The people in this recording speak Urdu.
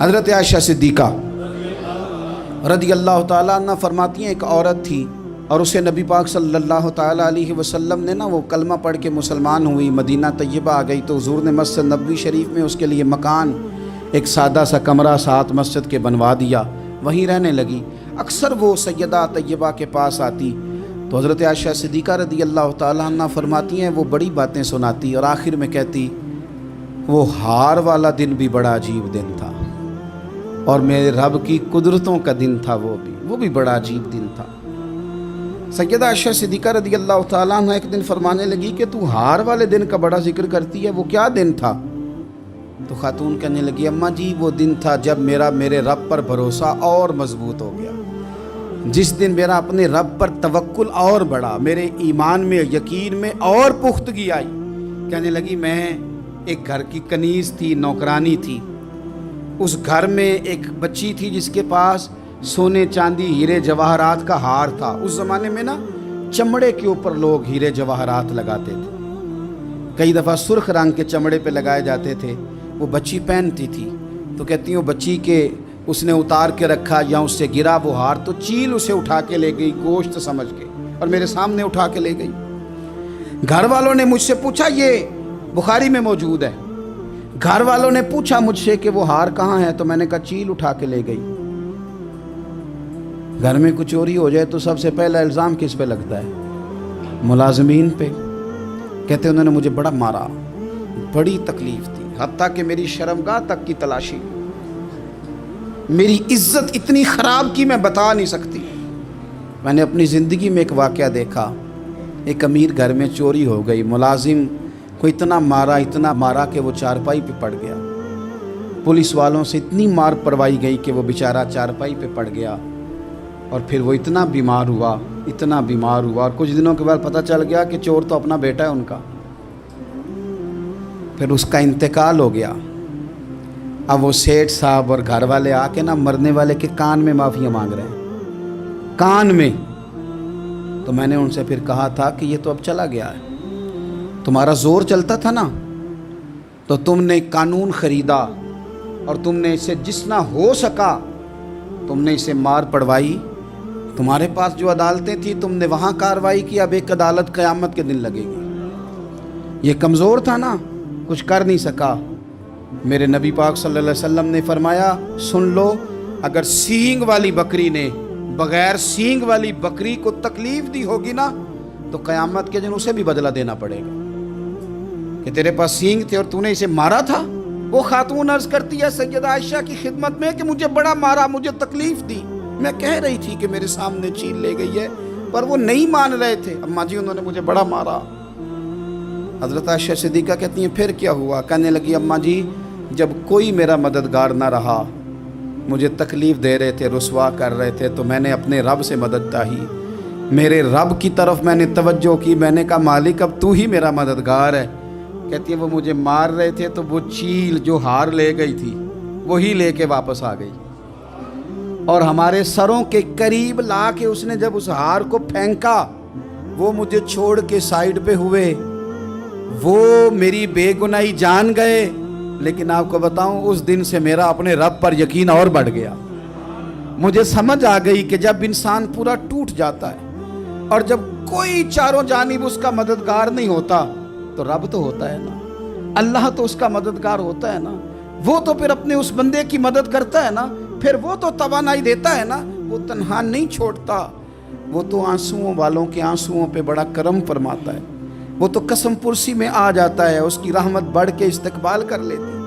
حضرت عائشہ صدیقہ رضی اللہ تعالیٰ عنہ فرماتی ہیں ایک عورت تھی اور اسے نبی پاک صلی اللہ تعالیٰ علیہ وسلم نے وہ کلمہ پڑھ کے مسلمان ہوئی، مدینہ طیبہ آ گئی تو حضور نے مسجد نبوی شریف میں اس کے لیے مکان، ایک سادہ سا کمرہ ساتھ مسجد کے بنوا دیا، وہیں رہنے لگی۔ اکثر وہ سیدہ طیبہ کے پاس آتی تو حضرت عائشہ صدیقہ رضی اللہ تعالیٰ عنہ فرماتی ہیں وہ بڑی باتیں سناتی اور آخر میں کہتی وہ ہار والا دن بھی بڑا عجیب دن تھا اور میرے رب کی قدرتوں کا دن تھا، وہ بھی بڑا عجیب دن تھا۔ سیدہ عائشہ صدیقہ رضی اللہ تعالیٰ عنہ ایک دن فرمانے لگی کہ تو ہار والے دن کا بڑا ذکر کرتی ہے، وہ کیا دن تھا؟ تو خاتون کہنے لگی اماں جی وہ دن تھا جب میرے رب پر بھروسہ اور مضبوط ہو گیا، جس دن میرا اپنے رب پر توکل اور بڑھا، میرے ایمان میں یقین میں اور پختگی آئی۔ کہنے لگی میں ایک گھر کی کنیز تھی، نوکرانی تھی، اس گھر میں ایک بچی تھی جس کے پاس سونے چاندی ہیرے جواہرات کا ہار تھا۔ اس زمانے میں چمڑے کے اوپر لوگ ہیرے جواہرات لگاتے تھے، کئی دفعہ سرخ رنگ کے چمڑے پہ لگائے جاتے تھے، وہ بچی پہنتی تھی تو کہتی ہوں بچی کے اس نے اتار کے رکھا یا اس سے گرا وہ ہار تو چیل اسے اٹھا کے لے گئی گوشت سمجھ کے اور میرے سامنے اٹھا کے لے گئی۔ گھر والوں نے مجھ سے پوچھا، یہ بخاری میں موجود ہے، گھر والوں نے پوچھا مجھ سے کہ وہ ہار کہاں ہے تو میں نے کہا چیل اٹھا کے لے گئی۔ گھر میں کچھ چوری ہو جائے تو سب سے پہلا الزام کس پہ لگتا ہے؟ ملازمین پہ۔ کہتے انہوں نے مجھے بڑا مارا، بڑی تکلیف تھی، حتیٰ کہ میری شرمگاہ تک کی تلاشی، میری عزت اتنی خراب کی میں بتا نہیں سکتی۔ میں نے اپنی زندگی میں ایک واقعہ دیکھا، ایک امیر گھر میں چوری ہو گئی، ملازم کو اتنا مارا کہ وہ چارپائی پہ پڑ گیا، پولیس والوں سے اتنی مار پروائی گئی کہ وہ بیچارہ چارپائی پہ پڑ گیا اور پھر وہ اتنا بیمار ہوا اور کچھ دنوں کے بعد پتہ چل گیا کہ چور تو اپنا بیٹا ہے ان کا، پھر اس کا انتقال ہو گیا۔ اب وہ سیٹھ صاحب اور گھر والے آ کے مرنے والے کے کان میں معافی مانگ رہے ہیں، کان میں۔ تو میں نے ان سے پھر کہا تھا کہ یہ تو اب چلا گیا ہے، تمہارا زور چلتا تھا نا تو تم نے قانون خریدا اور تم نے اسے جتنا ہو سکا تم نے اسے مار پڑوائی، تمہارے پاس جو عدالتیں تھیں تم نے وہاں کارروائی کی، اب ایک عدالت قیامت کے دن لگے گی۔ یہ کمزور تھا نا، کچھ کر نہیں سکا۔ میرے نبی پاک صلی اللہ علیہ وسلم نے فرمایا سن لو، اگر سینگ والی بکری نے بغیر سینگ والی بکری کو تکلیف دی ہوگی نا تو قیامت کے دن اسے بھی بدلہ دینا پڑے گا کہ تیرے پاس سینگ تھے اور تو نے اسے مارا تھا۔ وہ خاتون عرض کرتی ہے سیدہ عائشہ کی خدمت میں کہ مجھے بڑا مارا، مجھے تکلیف دی، میں کہہ رہی تھی کہ میرے سامنے چیل لے گئی ہے پر وہ نہیں مان رہے تھے، اماں جی انہوں نے مجھے بڑا مارا۔ حضرت عائشہ صدیقہ کہتی ہیں پھر کیا ہوا؟ کہنے لگی اماں جی جب کوئی میرا مددگار نہ رہا، مجھے تکلیف دے رہے تھے، رسوا کر رہے تھے، تو میں نے اپنے رب سے مدد چاہی، میرے رب کی طرف میں نے توجہ کی، میں نے کہا مالک اب تو ہی میرا مددگار ہے۔ کہتی ہے وہ مجھے مار رہے تھے تو وہ چیل جو ہار لے گئی تھی وہی لے کے واپس آ گئی اور ہمارے سروں کے قریب لا کے اس نے جب اس ہار کو پھینکا وہ مجھے چھوڑ کے سائیڈ پہ ہوئے، وہ میری بے گناہی جان گئے، لیکن آپ کو بتاؤں اس دن سے میرا اپنے رب پر یقین اور بڑھ گیا۔ مجھے سمجھ آ گئی کہ جب انسان پورا ٹوٹ جاتا ہے اور جب کوئی چاروں جانب اس کا مددگار نہیں ہوتا تو رب تو ہوتا ہے نا، اللہ تو اس کا مددگار ہوتا ہے نا، وہ تو پھر اپنے اس بندے کی مدد کرتا ہے نا، پھر وہ تو توانائی دیتا ہے نا، وہ تنہا نہیں چھوڑتا، وہ تو آنسوؤں والوں کے آنسوؤں پہ بڑا کرم فرماتا ہے، وہ تو قسم پرسی میں آ جاتا ہے، اس کی رحمت بڑھ کے استقبال کر لیتی ہے۔